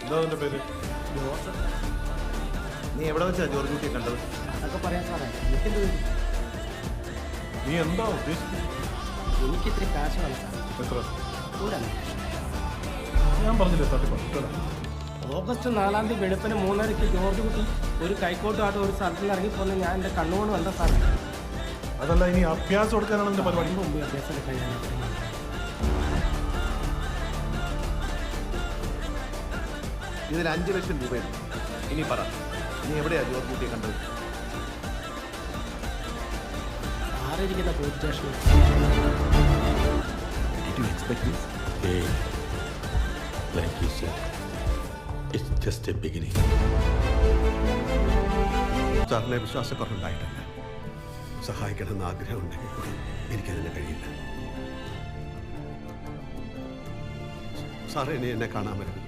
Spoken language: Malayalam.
എന്താ നിന്റെ പേര്? ജോസഫ്. നീ എവിടെ വെച്ചാ ജോർജ് കുട്ടിയെ കണ്ടത്? അതൊക്കെ പറയാൻ സാറേ, എനിക്കെന്ത് വരും? നീ എന്താ ഉദ്ദേശിക്കുന്നത്? എനിക്കിത്തിരി കാശ് വേണം സാർ. എത്ര? കൂടാണ്. ഞാൻ പറഞ്ഞില്ലേ തട്ടിപ്പാ. ഓഗസ്റ്റ് 4-ാം തീയതി വെളുപ്പിന് 3:30-ക്ക് ജോർജ് കുട്ടി ഒരു കൈക്കോട്ടുമായിട്ട് ഒരു സ്ഥലത്തിൽ ഇറങ്ങിപ്പോന്ന് ഞാൻ എൻ്റെ കണ്ണുകൊണ്ട് കണ്ട സാറേ. അതല്ല, ഇനി അഭ്യാസം കൊടുക്കാനാണ് നിന്റെ പരിപാടി. മുമ്പ് അഭ്യാസം കഴിയാൻ ഇതിൽ 5 ലക്ഷം രൂപയുണ്ട്. ഇനി പറ, നീ എവിടെയാ ജോർജ് കുട്ടിയെ കണ്ടത്? സാറിരിക്കുന്ന പോലീസ് സ്റ്റേഷനിൽ. Did you expect this? Hey, like you said, it's just a beginning. സാറിനെ വിശ്വാസക്കുറവുണ്ടായിട്ടല്ല, സഹായിക്കണമെന്ന് ആഗ്രഹമുണ്ടെങ്കിൽ കൂടി എനിക്കതിന് കഴിയില്ല. സാറേ, ഇനി എന്നെ കാണാൻ വരും.